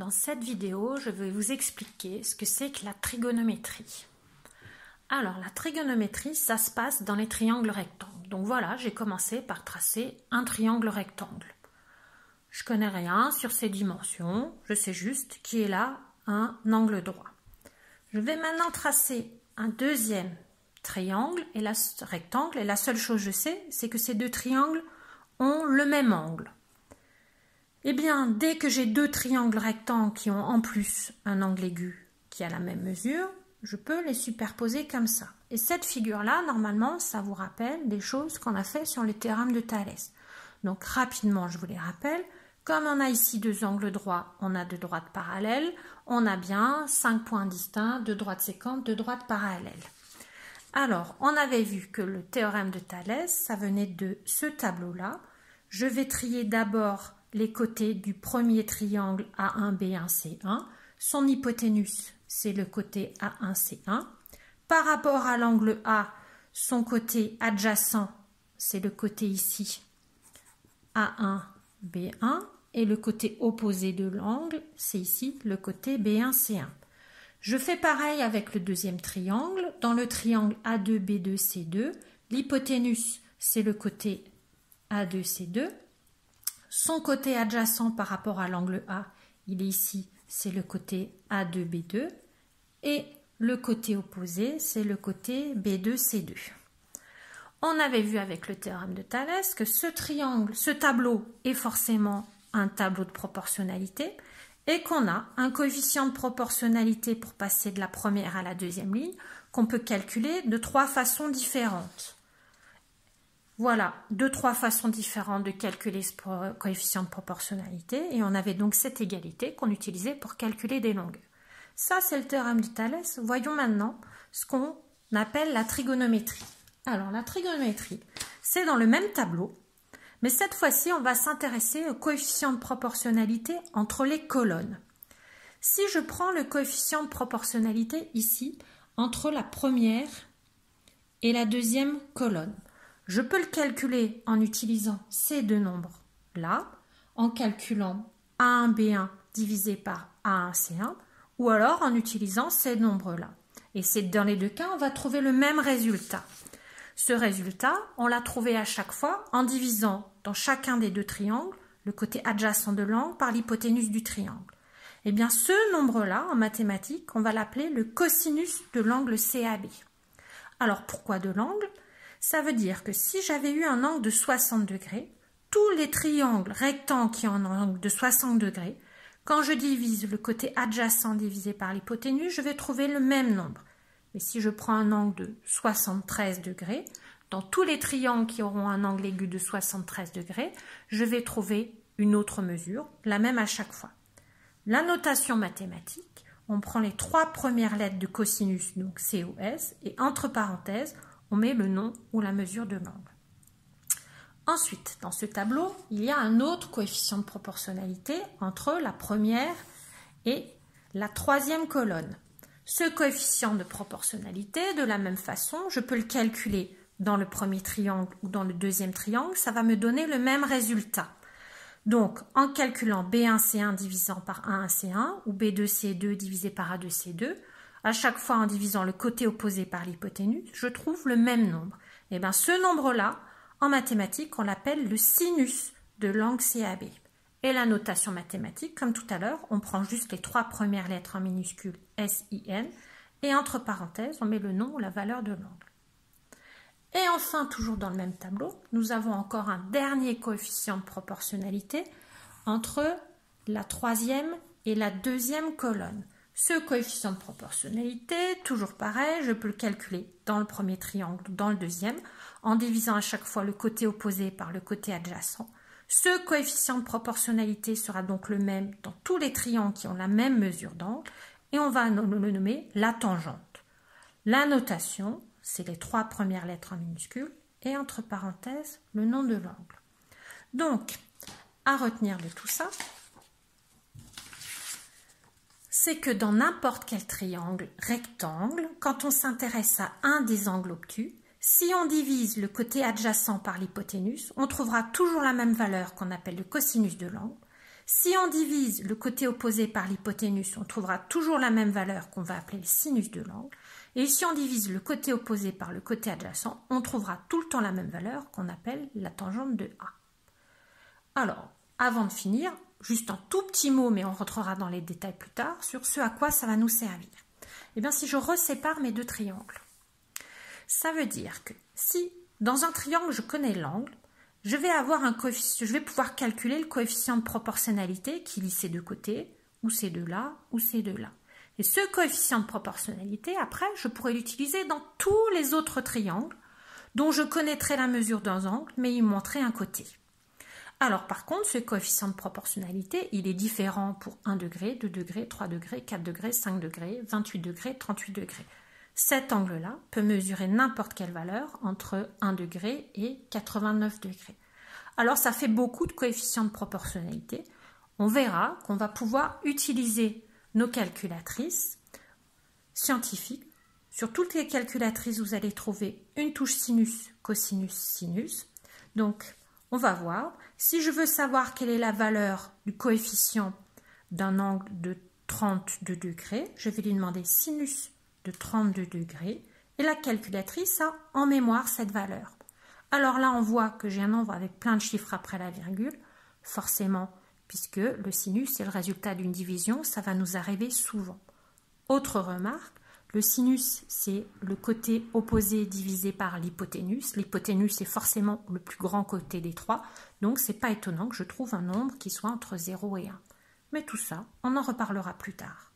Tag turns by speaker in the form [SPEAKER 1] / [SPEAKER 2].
[SPEAKER 1] Dans cette vidéo, je vais vous expliquer ce que c'est que la trigonométrie. Alors, la trigonométrie, ça se passe dans les triangles rectangles. Donc voilà, j'ai commencé par tracer un triangle rectangle. Je connais rien sur ses dimensions, je sais juste qu'il est là un angle droit. Je vais maintenant tracer un deuxième triangle et rectangle, et la seule chose que je sais, c'est que ces deux triangles ont le même angle. Eh bien, dès que j'ai deux triangles rectangles qui ont en plus un angle aigu qui a la même mesure, je peux les superposer comme ça. Et cette figure-là, normalement, ça vous rappelle des choses qu'on a fait sur le théorème de Thalès. Donc, rapidement, je vous les rappelle. Comme on a ici deux angles droits, on a deux droites parallèles. On a bien 5 points distincts, deux droites sécantes, deux droites parallèles. Alors, on avait vu que le théorème de Thalès, ça venait de ce tableau-là. Je vais trier d'abord les côtés du premier triangle A1, B1, C1. Son hypoténuse, c'est le côté A1, C1. Par rapport à l'angle A, son côté adjacent, c'est le côté ici A1, B1. Et le côté opposé de l'angle, c'est ici le côté B1, C1. Je fais pareil avec le deuxième triangle. Dans le triangle A2, B2, C2, l'hypoténuse, c'est le côté A2, C2. Son côté adjacent par rapport à l'angle A, il est ici, c'est le côté A2, B2. Et le côté opposé, c'est le côté B2, C2. On avait vu avec le théorème de Thalès que ce tableau est forcément un tableau de proportionnalité et qu'on a un coefficient de proportionnalité pour passer de la première à la deuxième ligne qu'on peut calculer de 3 façons différentes. Voilà, 3 façons différentes de calculer ce coefficient de proportionnalité et on avait donc cette égalité qu'on utilisait pour calculer des longueurs. Ça, c'est le théorème de Thalès. Voyons maintenant ce qu'on appelle la trigonométrie. Alors, la trigonométrie, c'est dans le même tableau, mais cette fois-ci, on va s'intéresser au coefficient de proportionnalité entre les colonnes. Si je prends le coefficient de proportionnalité ici, entre la première et la deuxième colonne, je peux le calculer en utilisant ces deux nombres-là, en calculant A1, B1 divisé par A1, C1, ou alors en utilisant ces nombres-là. Et c'est dans les deux cas, on va trouver le même résultat. Ce résultat, on l'a trouvé à chaque fois en divisant dans chacun des deux triangles le côté adjacent de l'angle par l'hypoténuse du triangle. Eh bien, ce nombre-là, en mathématiques, on va l'appeler le cosinus de l'angle CAB. Alors, pourquoi de l'angle? Ça veut dire que si j'avais eu un angle de 60 degrés, tous les triangles rectangles qui ont un angle de 60 degrés, quand je divise le côté adjacent divisé par l'hypoténuse, je vais trouver le même nombre. Mais si je prends un angle de 73 degrés, dans tous les triangles qui auront un angle aigu de 73 degrés, je vais trouver une autre mesure, la même à chaque fois. La notation mathématique, on prend les 3 premières lettres de cosinus, donc COS, et entre parenthèses, on met le nom ou la mesure de l'angle. Ensuite, dans ce tableau, il y a un autre coefficient de proportionnalité entre la première et la troisième colonne. Ce coefficient de proportionnalité, de la même façon, je peux le calculer dans le premier triangle ou dans le deuxième triangle, ça va me donner le même résultat. Donc, en calculant B1C1 divisant par A1C1 ou B2C2 divisé par A2C2, à chaque fois en divisant le côté opposé par l'hypoténuse, je trouve le même nombre. Et bien, ce nombre-là, en mathématiques, on l'appelle le sinus de l'angle CAB. Et la notation mathématique, comme tout à l'heure, on prend juste les 3 premières lettres en minuscules SIN et entre parenthèses, on met le nom ou la valeur de l'angle. Et enfin, toujours dans le même tableau, nous avons encore un dernier coefficient de proportionnalité entre la troisième et la deuxième colonne. Ce coefficient de proportionnalité, toujours pareil, je peux le calculer dans le premier triangle ou dans le deuxième, en divisant à chaque fois le côté opposé par le côté adjacent. Ce coefficient de proportionnalité sera donc le même dans tous les triangles qui ont la même mesure d'angle et on va le nommer la tangente. La notation, c'est les 3 premières lettres en minuscules et entre parenthèses le nom de l'angle. Donc, à retenir de tout ça, c'est que dans n'importe quel triangle rectangle, quand on s'intéresse à un des angles obtus, si on divise le côté adjacent par l'hypoténuse, on trouvera toujours la même valeur qu'on appelle le cosinus de l'angle. Si on divise le côté opposé par l'hypoténuse, on trouvera toujours la même valeur qu'on va appeler le sinus de l'angle. Et si on divise le côté opposé par le côté adjacent, on trouvera tout le temps la même valeur qu'on appelle la tangente de A. Alors, avant de finir, juste un tout petit mot, mais on rentrera dans les détails plus tard, sur ce à quoi ça va nous servir. Eh bien, si je resépare mes deux triangles, ça veut dire que si dans un triangle je connais l'angle, je vais pouvoir calculer le coefficient de proportionnalité qui lie ces deux côtés, ou ces deux-là, ou ces deux-là. Et ce coefficient de proportionnalité, après, je pourrais l'utiliser dans tous les autres triangles dont je connaîtrai la mesure d'un angle, mais il montrait un côté. Alors par contre, ce coefficient de proportionnalité, il est différent pour 1 degré, 2 degrés, 3 degrés, 4 degrés, 5 degrés, 28 degrés, 38 degrés. Cet angle-là peut mesurer n'importe quelle valeur entre 1 degré et 89 degrés. Alors ça fait beaucoup de coefficients de proportionnalité. On verra qu'on va pouvoir utiliser nos calculatrices scientifiques. Sur toutes les calculatrices, vous allez trouver une touche sinus, cosinus, sinus. Donc, on va voir. Si je veux savoir quelle est la valeur du coefficient d'un angle de 32 degrés, je vais lui demander sinus de 32 degrés et la calculatrice a en mémoire cette valeur. Alors là, on voit que j'ai un nombre avec plein de chiffres après la virgule, forcément, puisque le sinus est le résultat d'une division, ça va nous arriver souvent. Autre remarque, le sinus, c'est le côté opposé divisé par l'hypoténuse. L'hypoténuse est forcément le plus grand côté des trois, donc c'est pas étonnant que je trouve un nombre qui soit entre 0 et 1. Mais tout ça, on en reparlera plus tard.